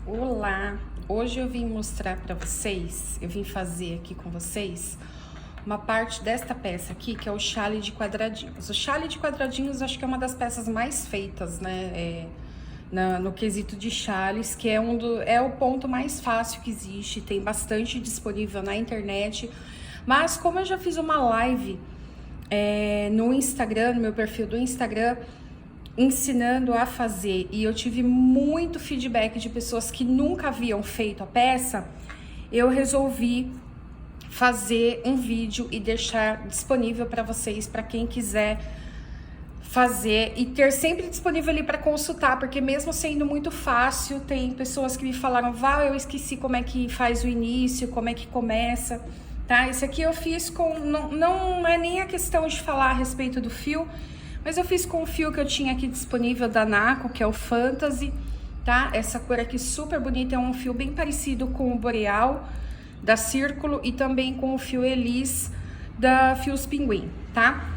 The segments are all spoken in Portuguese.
Olá! Hoje eu vim mostrar para vocês, eu vim fazer aqui com vocês uma parte desta peça aqui, que é o chale de quadradinhos. O chale de quadradinhos acho que é uma das peças mais feitas, né, no quesito de chales, que é o ponto mais fácil que existe, tem bastante disponível na internet. Mas como eu já fiz uma live no Instagram, no meu perfil do Instagram, ensinando a fazer, e eu tive muito feedback de pessoas que nunca haviam feito a peça, eu resolvi fazer um vídeo e deixar disponível para vocês, para quem quiser fazer, e ter sempre disponível ali para consultar, porque mesmo sendo muito fácil, tem pessoas que me falaram: Val, eu esqueci como é que faz o início, como é que começa, tá? Esse aqui eu fiz com, não é nem a questão de falar a respeito do fio, mas eu fiz com o fio que eu tinha aqui disponível da Naco, que é o Fantasy, tá? Essa cor aqui super bonita, é um fio bem parecido com o Boreal da Círculo e também com o fio Elis da Fios Pinguim, tá?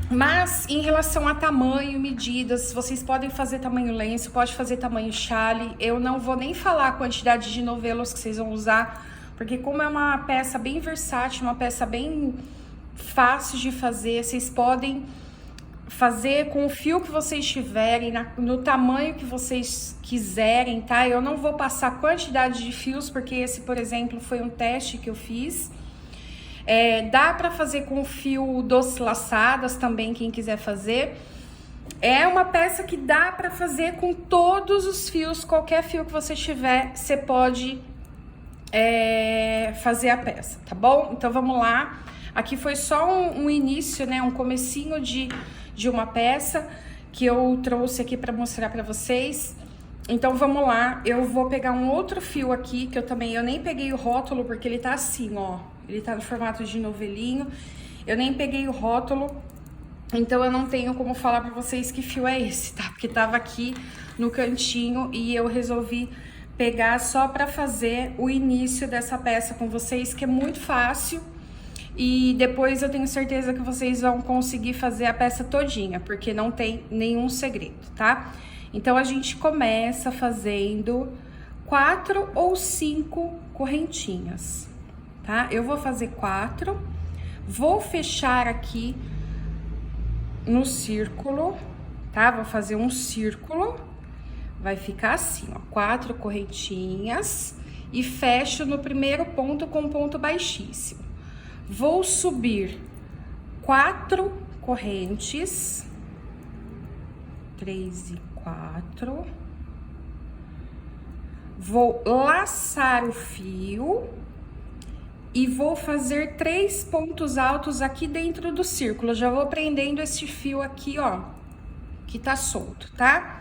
Mas em relação a tamanho, medidas, vocês podem fazer tamanho lenço, pode fazer tamanho chale. Eu não vou nem falar a quantidade de novelos que vocês vão usar, porque como é uma peça bem versátil, uma peça bem fácil de fazer, vocês podem fazer com o fio que vocês tiverem, no tamanho que vocês quiserem, tá? Eu não vou passar a quantidade de fios, porque esse, por exemplo, foi um teste que eu fiz. Dá pra fazer com fio doce laçadas também, quem quiser fazer. É uma peça que dá pra fazer com todos os fios, qualquer fio que você tiver, você pode fazer a peça, tá bom? Então vamos lá. Aqui foi só um início, né? Um comecinho de uma peça que eu trouxe aqui para mostrar para vocês. Então vamos lá, eu vou pegar um outro fio aqui, que eu nem peguei o rótulo, porque ele tá assim, ó, ele tá no formato de novelinho, eu nem peguei o rótulo, então eu não tenho como falar para vocês que fio é esse, tá? Porque tava aqui no cantinho e eu resolvi pegar só para fazer o início dessa peça com vocês, que é muito fácil. E depois eu tenho certeza que vocês vão conseguir fazer a peça todinha, porque não tem nenhum segredo, tá? Então a gente começa fazendo 4 ou 5 correntinhas, tá? Eu vou fazer 4, vou fechar aqui no círculo, tá? Vou fazer um círculo, vai ficar assim, ó, 4 correntinhas e fecho no primeiro ponto com ponto baixíssimo. Vou subir 4 correntes, 3 e 4. Vou laçar o fio e vou fazer 3 pontos altos aqui dentro do círculo. Já vou prendendo esse fio aqui, ó, que tá solto, tá?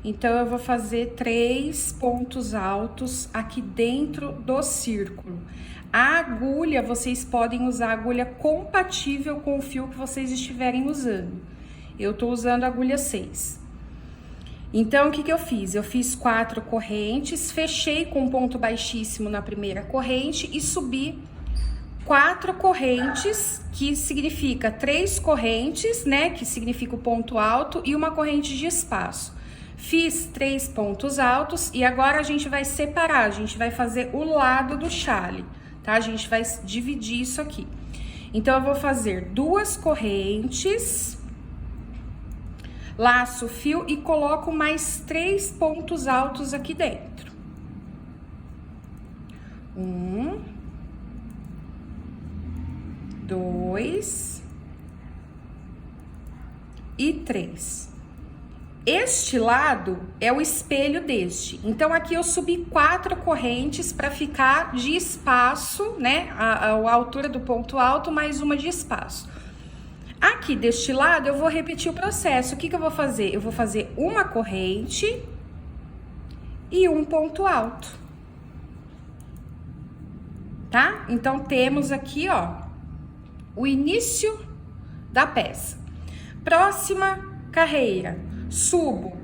Então, eu vou fazer 3 pontos altos aqui dentro do círculo. A agulha, vocês podem usar a agulha compatível com o fio que vocês estiverem usando. Eu tô usando a agulha 6. Então, o que que eu fiz? Eu fiz 4 correntes, fechei com um ponto baixíssimo na primeira corrente e subi 4 correntes, que significa 3 correntes, né? Que significa o ponto alto, e uma corrente de espaço. Fiz 3 pontos altos e agora a gente vai separar, a gente vai fazer o lado do chale, tá? A gente vai dividir isso aqui. Então, eu vou fazer 2 correntes, laço o fio e coloco mais 3 pontos altos aqui dentro. 1, 2 e 3. Este lado é o espelho deste. Então, aqui eu subi 4 correntes para ficar de espaço, né? A altura do ponto alto, mais uma de espaço. Aqui deste lado, eu vou repetir o processo. O que que eu vou fazer? Eu vou fazer uma corrente e um ponto alto. Tá? Então, temos aqui, ó, o início da peça. Próxima carreira. Subo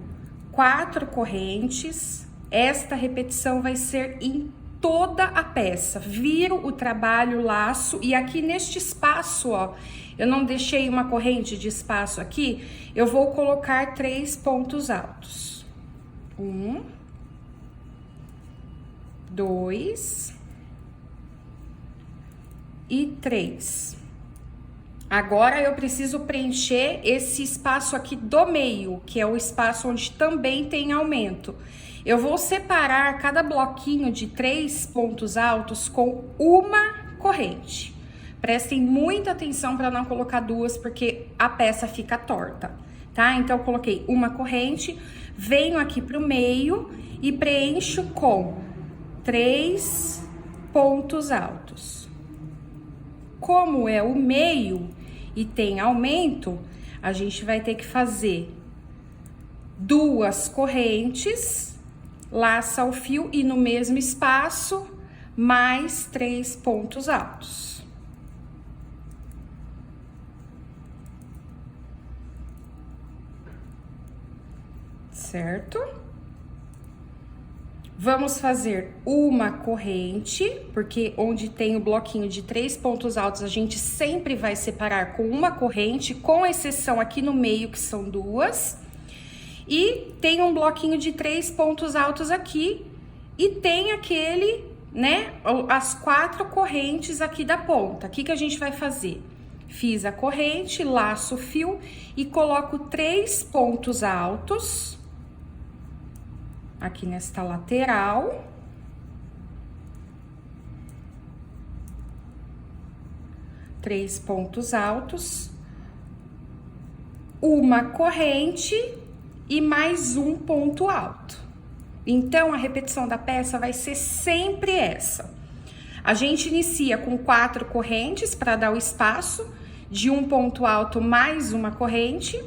4 correntes, esta repetição vai ser em toda a peça. Viro o trabalho, laço, e aqui neste espaço, ó, eu não deixei uma corrente de espaço aqui, eu vou colocar 3 pontos altos. 1, 2 e 3. Agora eu preciso preencher esse espaço aqui do meio, que é o espaço onde também tem aumento. Eu vou separar cada bloquinho de 3 pontos altos com uma corrente. Prestem muita atenção para não colocar duas, porque a peça fica torta, tá? Então, eu coloquei uma corrente, venho aqui pro meio e preencho com 3 pontos altos. Como é o meio e tem aumento, a gente vai ter que fazer 2 correntes, laça o fio e no mesmo espaço, mais 3 pontos altos. Certo? Vamos fazer uma corrente, porque onde tem o bloquinho de 3 pontos altos, a gente sempre vai separar com uma corrente, com exceção aqui no meio, que são 2. E tem um bloquinho de 3 pontos altos aqui, e tem aquele, né, as 4 correntes aqui da ponta. O que que a gente vai fazer? Fiz a corrente, laço o fio e coloco 3 pontos altos aqui nesta lateral. Três pontos altos, uma corrente e mais um ponto alto. Então, a repetição da peça vai ser sempre essa. A gente inicia com 4 correntes para dar o espaço de um ponto alto mais uma corrente,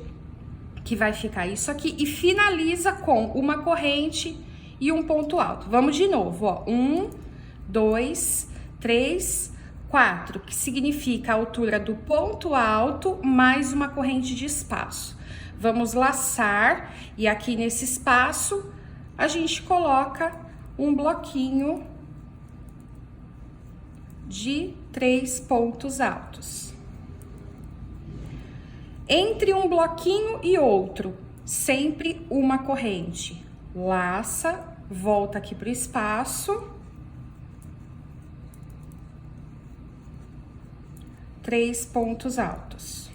que vai ficar isso aqui, e finaliza com uma corrente e um ponto alto. Vamos de novo, ó. 1, 2, 3, 4, que significa a altura do ponto alto mais uma corrente de espaço. Vamos laçar e aqui nesse espaço a gente coloca um bloquinho de 3 pontos altos. Entre um bloquinho e outro, sempre uma corrente. Laça, volta aqui pro espaço. 3 pontos altos.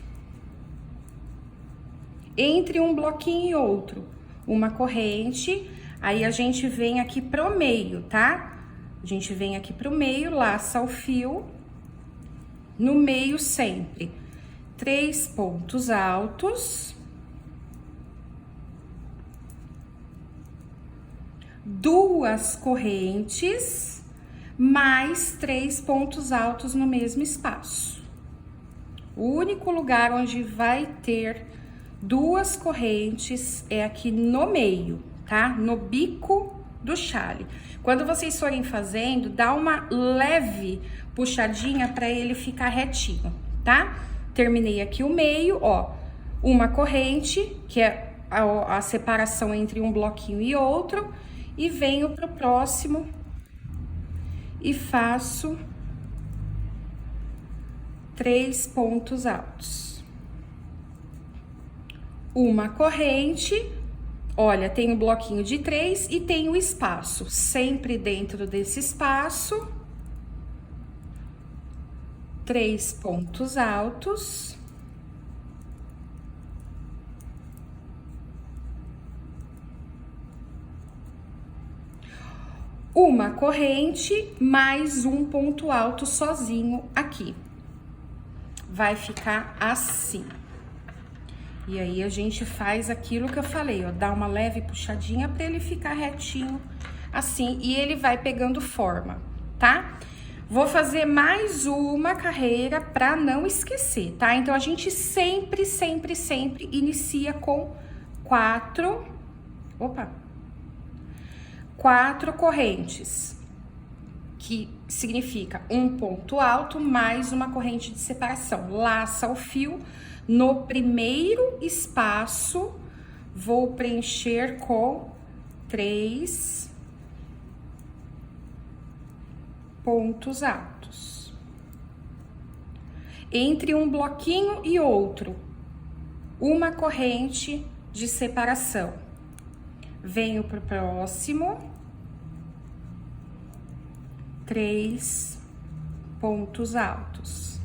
Entre um bloquinho e outro, uma corrente. Aí a gente vem aqui pro meio, tá? A gente vem aqui pro meio, laça o fio. No meio sempre. 3 pontos altos, 2 correntes, mais 3 pontos altos no mesmo espaço. O único lugar onde vai ter 2 correntes é aqui no meio, tá? No bico do chale. Quando vocês forem fazendo, dá uma leve puxadinha para ele ficar retinho, tá? Terminei aqui o meio, ó, uma corrente, que é a separação entre um bloquinho e outro, e venho pro próximo e faço 3 pontos altos. Uma corrente, olha, tem o bloquinho de 3 e tem o espaço, sempre dentro desse espaço. 3 pontos altos. Uma corrente, mais um ponto alto sozinho aqui. Vai ficar assim. E aí, a gente faz aquilo que eu falei, ó, dá uma leve puxadinha para ele ficar retinho, assim, e ele vai pegando forma, tá? Vou fazer mais uma carreira para não esquecer, tá? Então, a gente sempre inicia com 4 correntes, que significa um ponto alto mais uma corrente de separação. Laça o fio, no primeiro espaço, vou preencher com 3 pontos altos. Entre um bloquinho e outro, uma corrente de separação. Venho pro próximo. 3 pontos altos.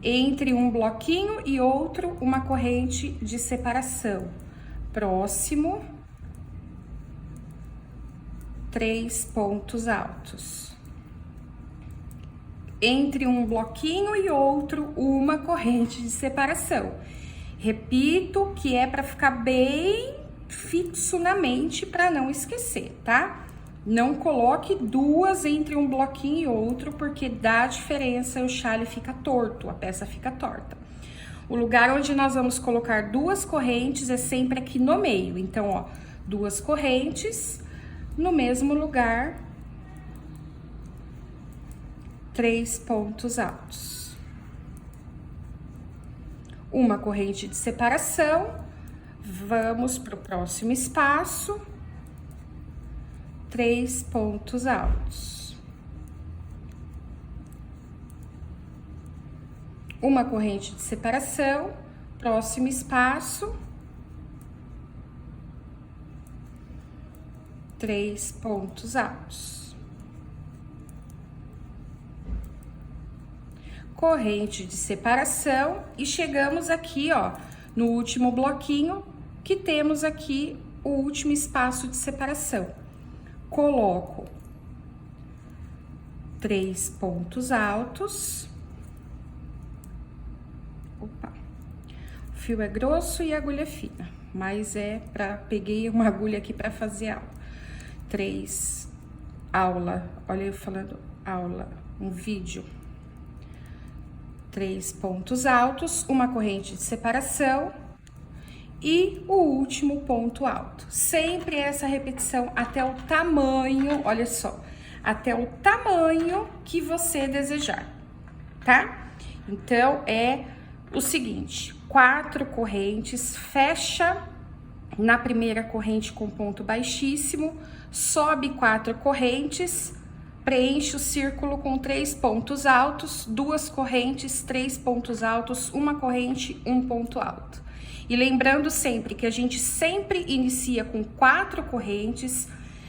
Entre um bloquinho e outro, uma corrente de separação. Próximo, 3 pontos altos. Entre um bloquinho e outro, uma corrente de separação. Repito que é para ficar bem fixo na mente para não esquecer, tá? Não coloque duas entre um bloquinho e outro, porque dá diferença, o chale fica torto, a peça fica torta. O lugar onde nós vamos colocar duas correntes é sempre aqui no meio. Então, ó, duas correntes no mesmo lugar, 3 pontos altos. Uma corrente de separação, vamos para o próximo espaço, 3 pontos altos. Uma corrente de separação, próximo espaço, 3 pontos altos. Corrente de separação e chegamos aqui, ó, no último bloquinho, que temos aqui o último espaço de separação. Coloco 3 pontos altos. Opa, o fio é grosso e a agulha é fina, mas peguei uma agulha aqui para fazer aula. 3, aula, olha eu falando aula, um vídeo. 3 pontos altos, uma corrente de separação e o último ponto alto. Sempre essa repetição até o tamanho, olha só, até o tamanho que você desejar, tá? Então, é o seguinte, 4 correntes, fecha na primeira corrente com ponto baixíssimo, sobe 4 correntes, preenche o círculo com 3 pontos altos, 2 correntes, 3 pontos altos, uma corrente, um ponto alto. E lembrando sempre que a gente sempre inicia com 4 correntes,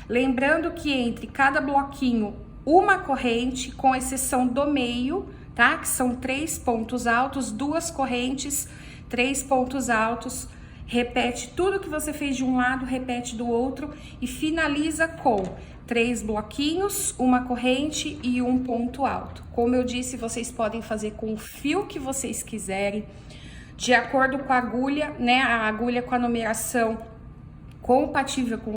lembrando que entre cada bloquinho, uma corrente, com exceção do meio, tá? Que são 3 pontos altos, 2 correntes, 3 pontos altos. Repete tudo que você fez de um lado, repete do outro e finaliza com 3 bloquinhos, uma corrente e um ponto alto. Como eu disse, vocês podem fazer com o fio que vocês quiserem, de acordo com a agulha, né? A agulha com a numeração compatível com